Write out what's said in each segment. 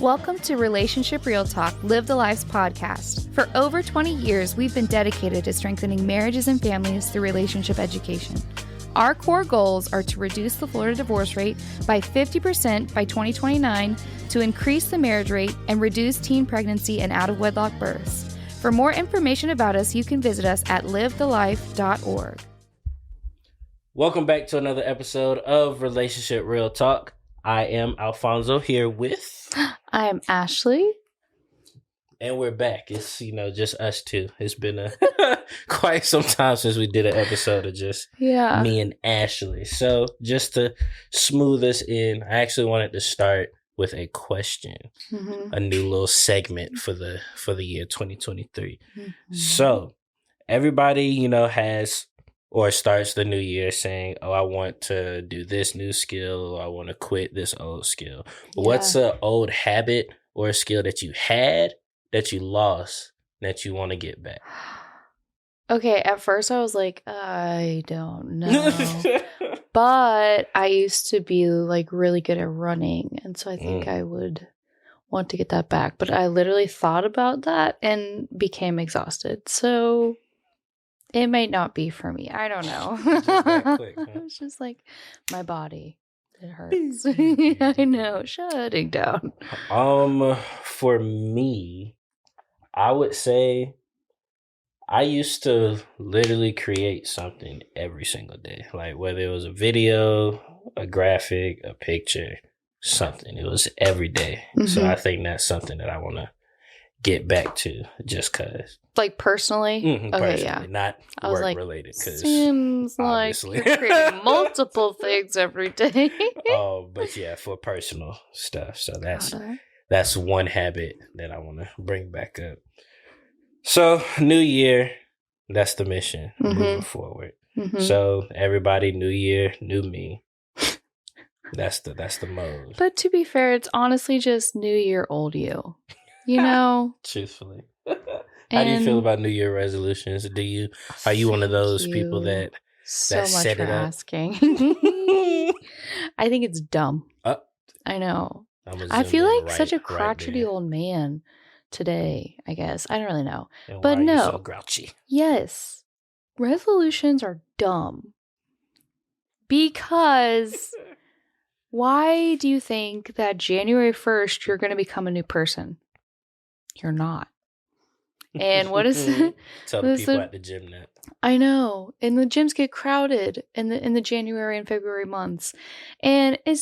Welcome to Relationship Real Talk, Live the Life's podcast. For over 20 years, we've been dedicated to strengthening marriages and families through relationship education. Our core goals are to reduce the Florida divorce rate by 50% by 2029, to increase the marriage rate, and reduce teen pregnancy and out-of-wedlock births. For more information about us, you can visit us at livethelife.org. Welcome back to another episode of Relationship Real Talk. I am Alphonso here with... I am Ashley. And we're back. It's, just us two. It's been quite some time since we did an episode of just me and Ashley. So just to smooth us in, I actually wanted to start with a question, a new little segment for the year 2023. So everybody, has or starts the new year saying, oh, I want to do this new skill, or I want to quit this old skill. But what's an old habit or a skill that you had that you lost that you want to get back? Okay, at first I was like, I don't know. But I used to be really good at running. And so I think I would want to get that back. But I literally thought about that and became exhausted. So it might not be for me. I don't know. Just that quick, huh? It's just like my body. It hurts. I know. Shutting down. For me, I would say I used to literally create something every single day. Like whether it was a video, a graphic, a picture, something. It was every day. So I think that's something that I want to get back to just because. Like personally? Okay, personally, yeah. Not work related. Seems obviously. like you're creating multiple things every day. But yeah, for personal stuff. So that's one habit that I want to bring back up. So new year, that's the mission moving forward. So everybody, new year, new me. That's the mode. But to be fair, it's honestly just new year, old you. Truthfully. How do you feel about New Year resolutions? Are you one of those people that so set much it for up? Asking? I think it's dumb. I know. I feel like such a crotchety old man today, I guess. I don't really know. And but why are no. you so grouchy? Yes. Resolutions are dumb. Because why do you think that January 1st you're going to become a new person? You're not. And what is Tell the people at the gym that. I know. And the gyms get crowded in the January and February months. And I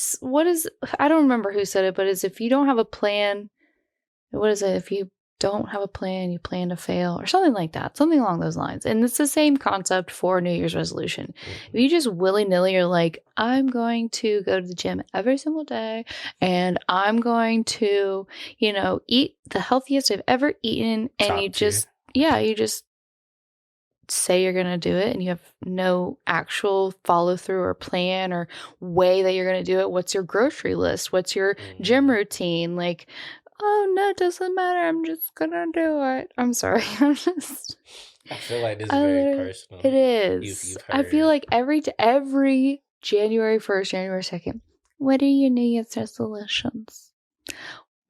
don't remember who said it, but if you don't have a plan, what is it? If you don't have a plan, you plan to fail or something like that. Something along those lines. And it's the same concept for New Year's resolution. If you just willy-nilly are like, I'm going to go to the gym every single day and I'm going to, eat the healthiest I've ever eaten. And you just say you're going to do it and you have no actual follow through or plan or way that you're going to do it. What's your grocery list? What's your gym routine? Like, oh, no, it doesn't matter. I'm just going to do it. I'm sorry. I feel like this is very personal. It is. I feel like every January 1st, January 2nd, what are your New Year's resolutions?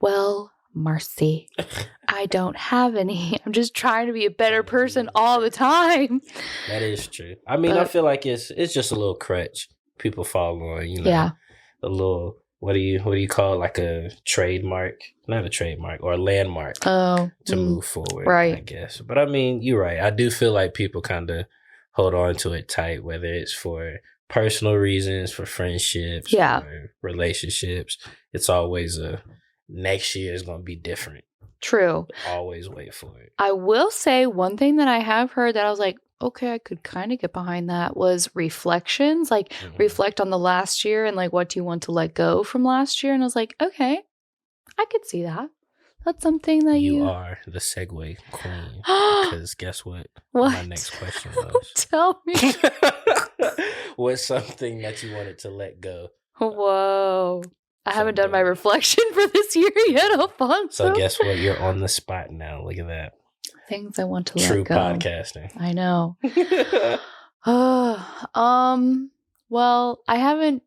Well, Marcy, I don't have any. I'm just trying to be a better person all the time. That is true. I mean, I feel like it's just a little crutch people fall on, a little... What do you call it? Like a trademark? Not a trademark, or a landmark to move forward, right. I guess. But I mean, you're right. I do feel like people kind of hold on to it tight, whether it's for personal reasons, for friendships, for relationships. It's always next year is going to be different. True. Always wait for it. I will say one thing that I have heard that I was like, okay, I could kind of get behind that was reflections, like reflect on the last year and like what do you want to let go from last year? And I was like, okay, I could see that. That's something that you are the segue queen. Because guess what? My next question was. Tell me. What's something that you wanted to let go? Whoa. I haven't done my reflection for this year yet, Alphonso. So guess what? You're on the spot now. Look at that. Things I want to let go. True podcasting. I know. Well, I haven't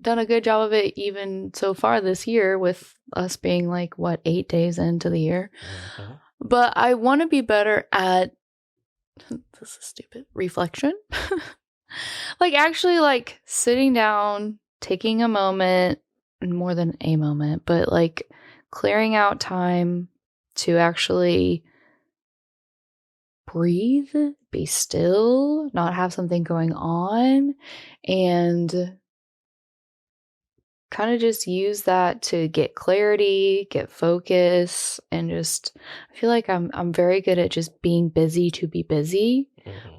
done a good job of it even so far this year, with us being like, what, 8 days into the year. Mm-hmm. But I want to be better at, this is stupid, reflection. Like actually like sitting down, taking a moment, more than a moment, but like clearing out time to actually breathe, be still, not have something going on, and kind of just use that to get clarity, get focus, and just I feel like I'm very good at just being busy to be busy,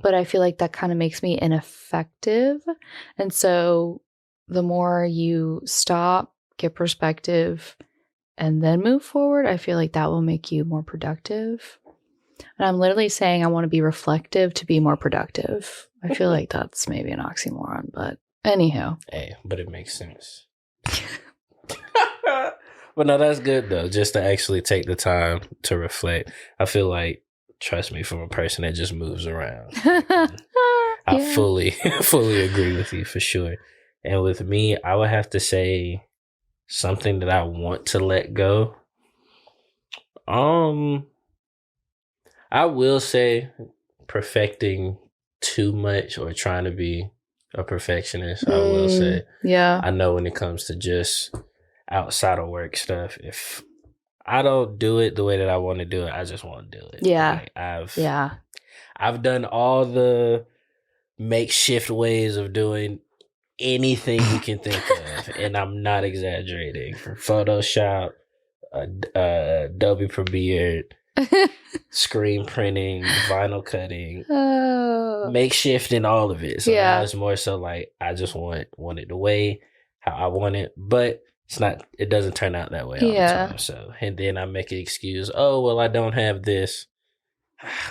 but I feel like that kind of makes me ineffective. And so the more you stop, get perspective, and then move forward, I feel like that will make you more productive. And I'm literally saying I want to be reflective to be more productive. I feel like that's maybe an oxymoron, but anyhow. Hey, but it makes sense. But no, that's good though, just to actually take the time to reflect. I feel like, trust me, from a person that just moves around, I fully agree with you for sure. And with me, I would have to say something that I want to let go. I will say perfecting too much or trying to be a perfectionist. I will say, I know when it comes to just outside of work stuff, if I don't do it the way that I want to do it, I just want to do it. Like I've done all the makeshift ways of doing anything you can think of, and I'm not exaggerating. From Photoshop, Adobe Premiere, screen printing, vinyl cutting, makeshift, and all of it. So now it's more so like I just want it the way how I want it, but it doesn't turn out that way all the time. So, and then I make an excuse. Oh, well, I don't have this.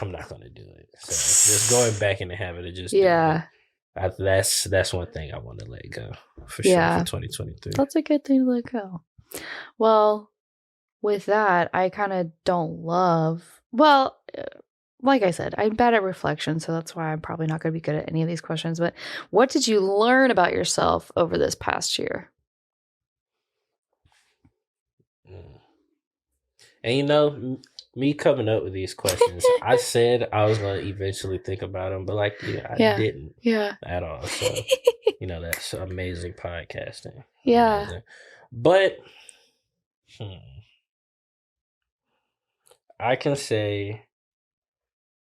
I'm not going to do it. So just going back in the habit of just doing it. That's one thing I want to let go for sure for 2023. That's a good thing to let go. Well, with that, I kind of don't love, like I said, I'm bad at reflection, so that's why I'm probably not going to be good at any of these questions. But what did you learn about yourself over this past year? And me coming up with these questions, I said I was going to eventually think about them, but I didn't at all. So, that's amazing podcasting. Yeah. Amazing. But I can say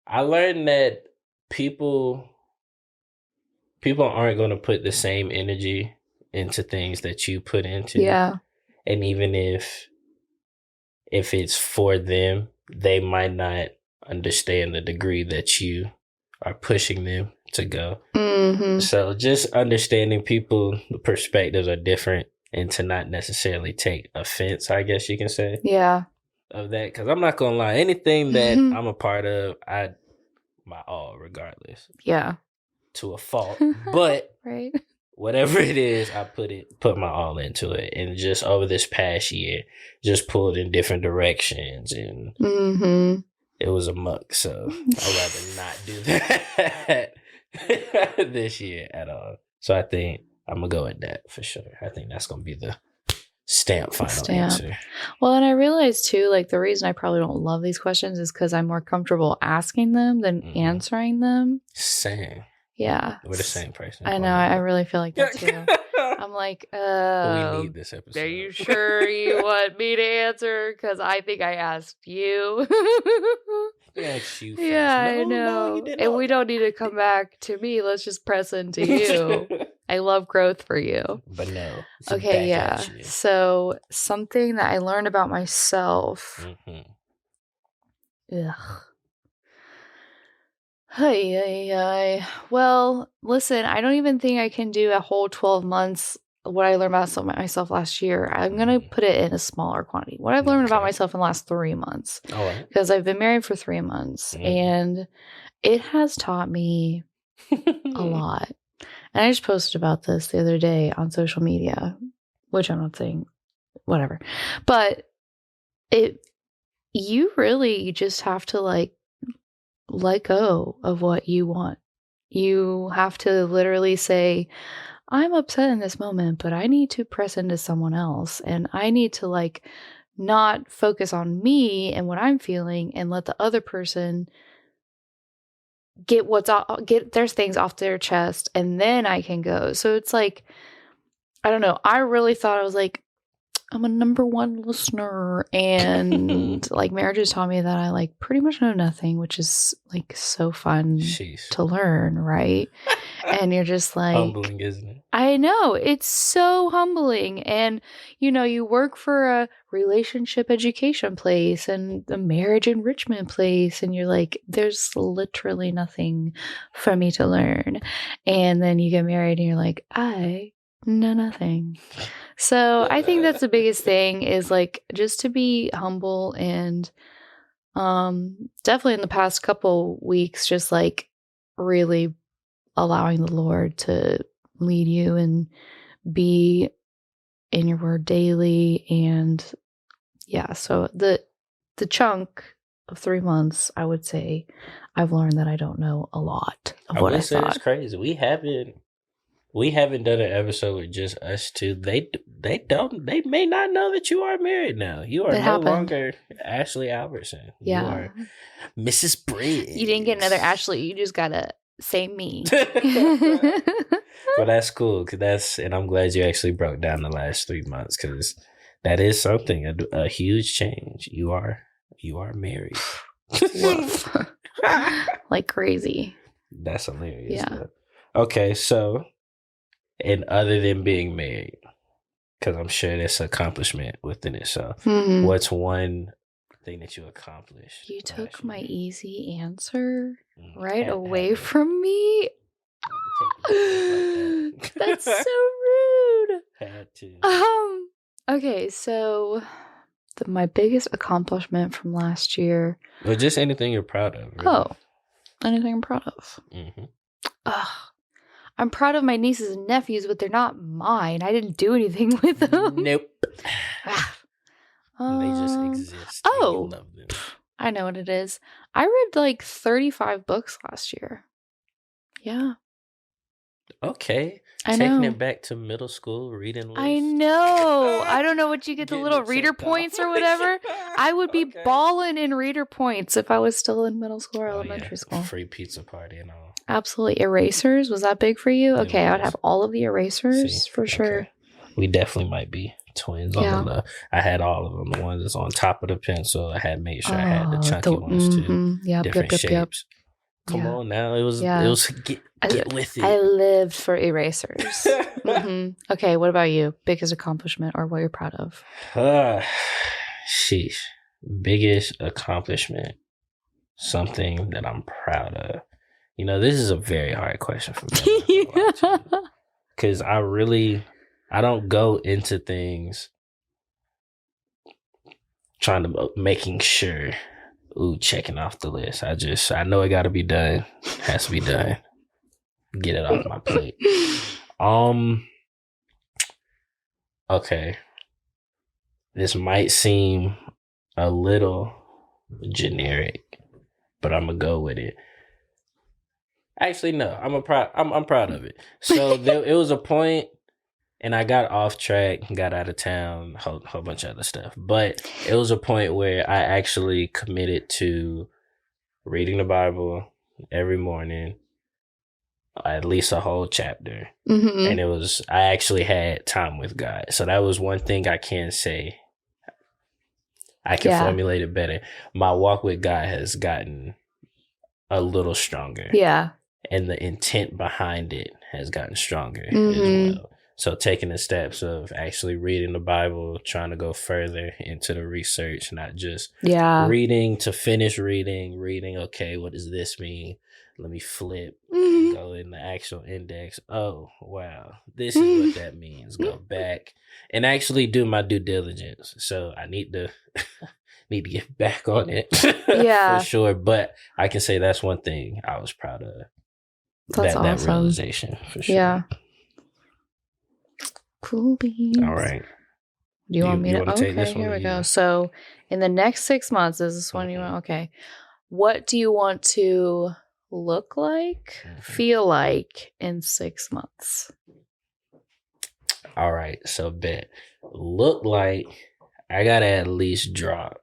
I learned that people aren't going to put the same energy into things that you put into. Yeah. And even if it's for them, they might not understand the degree that you are pushing them to go. Mm-hmm. So just understanding people, the perspectives are different, and to not necessarily take offense, I guess you can say. Yeah. Of that, because I'm not gonna lie, anything that I'm a part of, my all, regardless. Yeah. To a fault, but right. Whatever it is, I put my all into it, and just over this past year, just pulled in different directions, and it was a muck. So I'd rather not do that this year at all. So I think I'm gonna go with that for sure. I think that's gonna be the final answer. Well, and I realized too, like the reason I probably don't love these questions is because I'm more comfortable asking them than answering them. Same. Yeah. We're the same person. I know. I really feel like that too. I'm like, we need this episode. Are you sure you want me to answer? Because I think I asked you. Yes, you. Yeah, I know. No, and we don't need to come back to me. Let's just press into you. I love growth for you. But no. Okay, yeah. So something that I learned about myself. Ugh. Well, listen, I don't even think I can do a whole 12 months what I learned about myself last year. I'm going to put it in a smaller quantity. What I've learned about myself in the last 3 months. All right. Because I've been married for 3 months, and it has taught me a lot. And I just posted about this the other day on social media, which I'm not saying, whatever. But you really just have to let go of what you want. You have to literally say, I'm upset in this moment, but I need to press into someone else, and I need to like not focus on me and what I'm feeling and let the other person get their things off their chest, and then I can go. So it's like, I don't know. I really thought I was like, I'm a number one listener, and like marriages taught me that I like pretty much know nothing, which is like so fun to learn, right? And you're just like, humbling, isn't it? I know, it's so humbling. And you know, you work for a relationship education place and a marriage enrichment place, and you're like, there's literally nothing for me to learn. And then you get married and you're like, I know nothing. So I think that's the biggest thing, is like just to be humble, and definitely in the past couple weeks, just like really allowing the Lord to lead you and be in your word daily. And yeah, so the chunk of 3 months, I would say I've learned that I don't know a lot of what I thought. It's crazy. We haven't done an episode with just us two. They may not know that you are married now. You are no longer Ashley Albertson. Yeah. You are Mrs. Briggs. You didn't get another Ashley. You just gotta say me. But that's cool, and I'm glad you actually broke down the last 3 months, because that is something, a huge change. You are married. Like crazy. That's hilarious. Yeah. Though. Okay, so, and other than being married, because I'm sure there's an accomplishment within it. So, what's one thing that you accomplished? You took my easy answer right away from me. That's so rude. Had to. Okay, so my biggest accomplishment from last year. Or just anything you're proud of. Really. Oh, anything I'm proud of. I'm proud of my nieces and nephews, but they're not mine. I didn't do anything with them. Nope. They just exist. Oh, you love them. I know what it is. I read like 35 books last year. Yeah. Okay. Taking it back to middle school reading list. I know. I don't know what you get, the little reader points or whatever. I would be balling in reader points if I was still in middle school or elementary school. Free pizza party and all. Absolutely. Erasers. Was that big for you? Okay. I would have all of the erasers for sure. We definitely might be twins. Yeah. I had all of them. The ones that's on top of the pencil. I had made sure I had the chunky ones too. Yep, different shapes. Come on now. It was get with it. I lived for erasers. Okay, what about you? Biggest accomplishment or what you're proud of? Sheesh. Biggest accomplishment. Something that I'm proud of. You know, this is a very hard question for me. Because I don't go into things trying to making sure, checking off the list. I know it got to be done. It has to be done. Get it off my plate. Okay. This might seem a little generic, but I'm gonna go with it. Actually, no. I'm proud of it. So it was a point, and I got off track, got out of town, whole bunch of other stuff. But it was a point where I actually committed to reading the Bible every morning, at least a whole chapter. And I actually had time with God. So that was one thing I can say. I can formulate it better. My walk with God has gotten a little stronger. Yeah. And the intent behind it has gotten stronger as well. So taking the steps of actually reading the Bible, trying to go further into the research, not just reading to finish reading, okay, what does this mean? Let me flip, go in the actual index. Oh, wow, this is what that means. Go back and actually do my due diligence. So I need to get back on it for sure. But I can say that's one thing I was proud of. That's awesome. That realization for sure. Yeah. Cool beans. All right. Do you want me to? Okay, here we go. So in the next 6 months, is this one you want? Okay. What do you want to look like, feel like in 6 months? All right, so bet. Look like I gotta at least drop.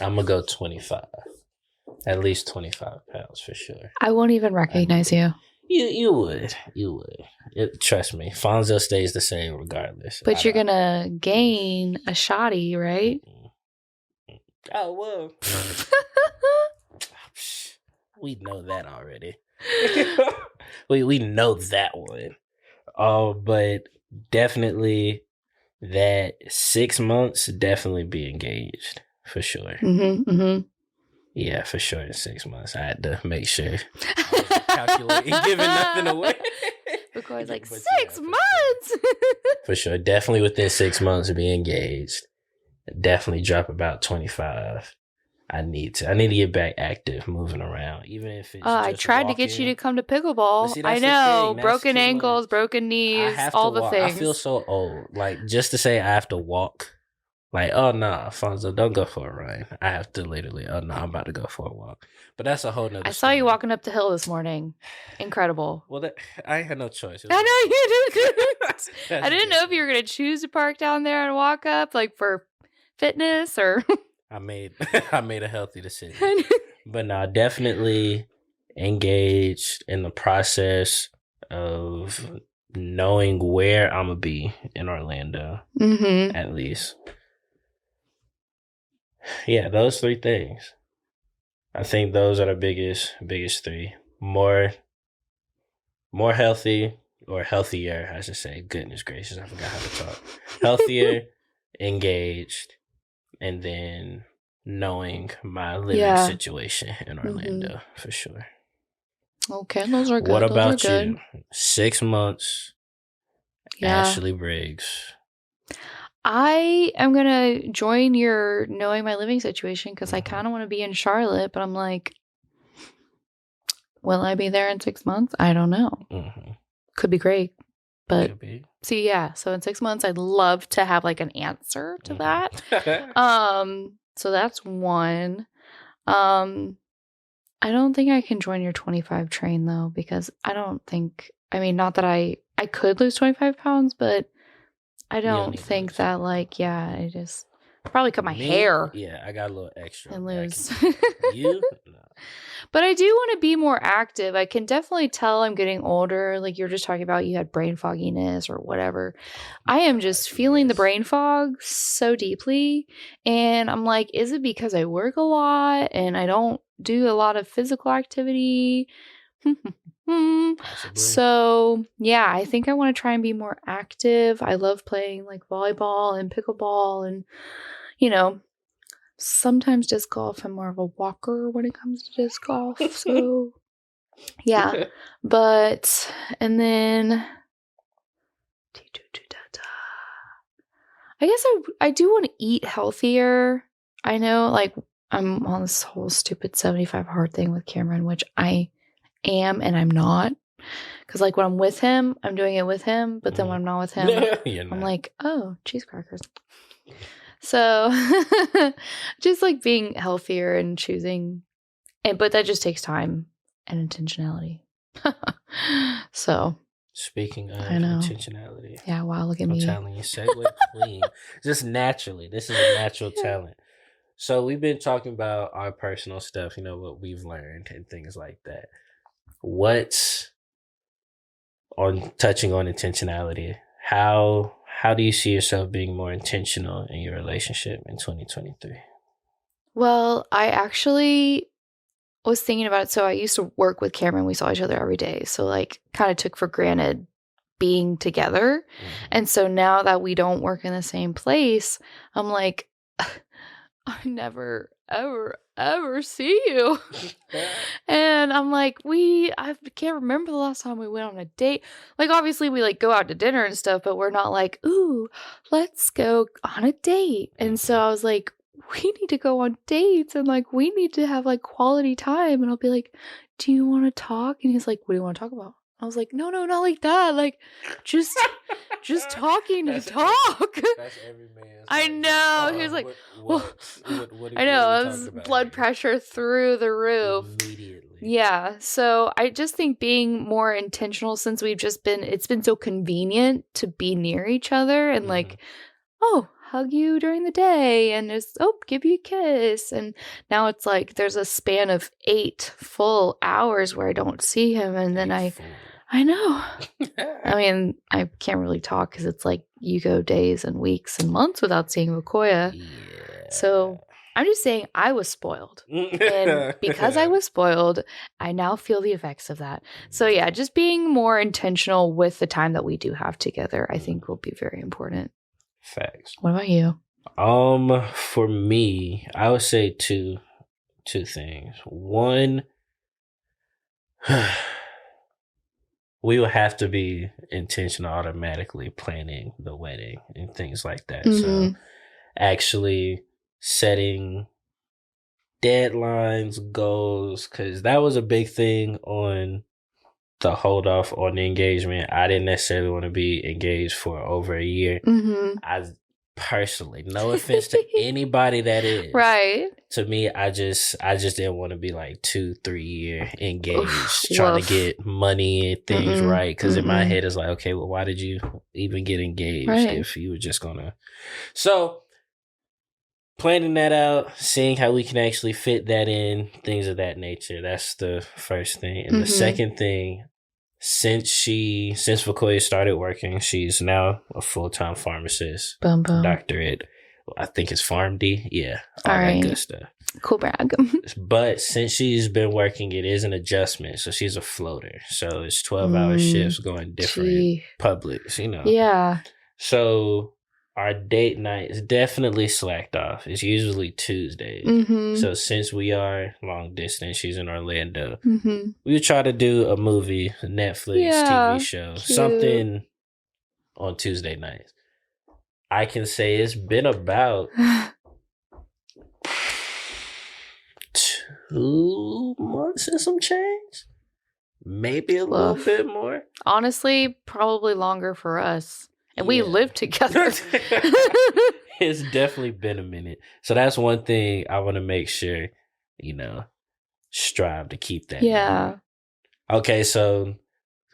I'm gonna go 25. At least 25 pounds for sure. I won't even recognize you. You would. Trust me. Alphonso stays the same regardless. But you're gonna gain a shoddy, right? Oh, well. We know that already. we know that one. But definitely that 6 months, definitely be engaged for sure. Yeah, for sure. In 6 months, I had to make sure I wasn't calculating, giving nothing away. Because like 6 months. For sure, definitely within 6 months of being engaged. Definitely drop about 25. I need to get back active, moving around, even if it's. I tried to get you to come to pickleball. See, I know, broken ankles, broken knees, all the things. I feel so old. Like just to say I have to walk. Like, oh no, Alphonso, don't go for a run. I have to literally. Oh no, I'm about to go for a walk. But that's a whole nother. I saw you walking up the hill this morning. Incredible. Well, I had no choice. I know you did. I didn't know if you were going to choose to park down there and walk up, like for fitness or. I made a healthy decision. But no, definitely engaged in the process of knowing where I'm gonna be in Orlando. At least. Yeah, those 3 things. I think those are the biggest 3. More healthy, or healthier, I should say. Goodness gracious, I forgot how to talk. Healthier, engaged, and then knowing my living situation in Orlando for sure. Okay, those are good. What about you? 6 months, Ashley Briggs. I am going to join your knowing my living situation because I kind of want to be in Charlotte, but I'm like, will I be there in 6 months? I don't know. Could be great. But see, so in 6 months, I'd love to have like an answer to that. So that's one. I don't think I can join your 25 train though, because not that I could lose 25 pounds, but I don't think that I just probably cut my hair. Yeah, I got a little extra. And lose. You? No. But I do want to be more active. I can definitely tell I'm getting older. Like you're just talking about you had brain fogginess or whatever. I am just feeling the brain fog so deeply. And I'm like, is it because I work a lot and I don't do a lot of physical activity? So yeah, I think I want to try and be more active. I love playing like volleyball and pickleball and, sometimes disc golf. I'm more of a walker when it comes to disc golf. So yeah, but, and then I guess I do want to eat healthier. I know like I'm on this whole stupid 75 hard thing with Cameron, which I am and I'm not. Because like when I'm with him, I'm doing it with him. But then when I'm not with him, I'm like, oh, cheese crackers. So just like being healthier and choosing. But that just takes time and intentionality. So. Speaking of intentionality. Yeah, wow, look at me. I'm telling you, segue clean. Just naturally. This is a natural talent. So we've been talking about our personal stuff, what we've learned and things like that. What's on touching on intentionality? How do you see yourself being more intentional in your relationship in 2023? Well, I actually was thinking about it. So I used to work with Cameron. We saw each other every day. So like kind of took for granted being together. And so now that we don't work in the same place, I'm like, I never, ever see you. And I'm like, I can't remember the last time we went on a date. Like, obviously we like go out to dinner and stuff, but we're not like, ooh, let's go on a date. And so I was like, we need to go on dates and like, we need to have like quality time. And I'll be like, do you want to talk? And he's like, what do you want to talk about? I was like, no, not like that. Like, just talking to talk. That's every man's. I know. He was like, I know. It was blood pressure through the roof. Immediately. Yeah. So I just think being more intentional, since it's been so convenient to be near each other and like, oh, hug you during the day and just, give you a kiss. And now it's like there's a span of 8 full hours where I don't see him. And then I know. I mean, I can't really talk because it's like you go days and weeks and months without seeing Vakoya. Yeah. So I'm just saying I was spoiled. And because I was spoiled, I now feel the effects of that. So yeah, just being more intentional with the time that we do have together, I think will be very important. Facts. What about you? For me, I would say two things. One, we will have to be intentional automatically planning the wedding and things like that. So actually setting deadlines, goals, because that was a big thing on the hold off on the engagement. I didn't necessarily want to be engaged for over a year. I personally, no offense to anybody that is, right? To me, I just didn't want to be like 2-3 year engaged, trying to get money and things right. Because in my head, it's like, okay, well, why did you even get engaged if you were just gonna? So planning that out, seeing how we can actually fit that in, things of that nature. That's the first thing. And the second thing, since Vakoya started working, she's now a full-time pharmacist, doctorate. I think it's PharmD. Yeah, all that good stuff. Cool brag. But since she's been working, it is an adjustment. So she's a floater. So it's 12-hour shifts going different publics, Yeah. So our date night is definitely slacked off. It's usually Tuesdays. So since we are long distance, she's in Orlando, we try to do a movie, a Netflix, TV show, something on Tuesday nights. I can say it's been about 2 months and some change. Maybe a little bit more. Honestly, probably longer for us. And we live together. It's definitely been a minute. So that's one thing I want to make sure, strive to keep that. Yeah. Going. Okay, so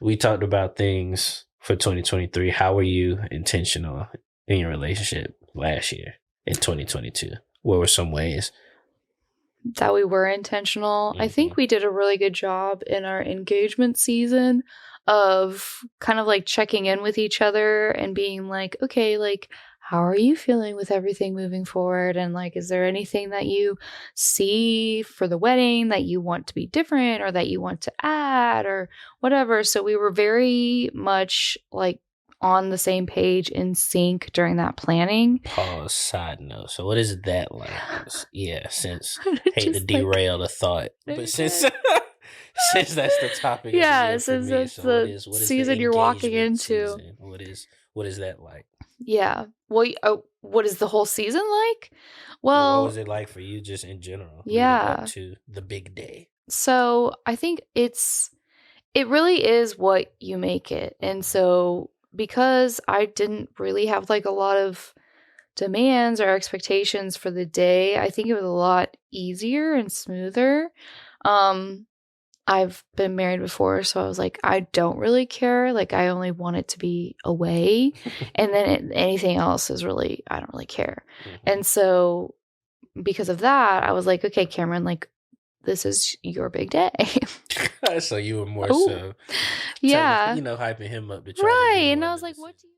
we talked about things for 2023. How were you intentional in your relationship last year in 2022? What were some ways that we were intentional? I think we did a really good job in our engagement season of kind of like checking in with each other and being like, okay, like, how are you feeling with everything moving forward? And like, is there anything that you see for the wedding that you want to be different or that you want to add or whatever? So we were very much like on the same page, in sync during that planning. Pause, side note. So what is that like? Yeah, since hate to derail the thought, but since that's the topic. Yeah, since that's the season you're walking into. Season? What is that like? Yeah. Well, what is the whole season like? Well, what was it like for you just in general? Yeah. Up to the big day. So I think it really is what you make it. And so because I didn't really have like a lot of demands or expectations for the day, I think it was a lot easier and smoother. I've been married before, so I was like, I don't really care. Like, I only want it to be away. And then anything else is really, I don't really care. And so because of that, I was like, okay, Cameron, like, this is your big day. So you were more so, yeah, hyping him up. Right. And I was like, what do you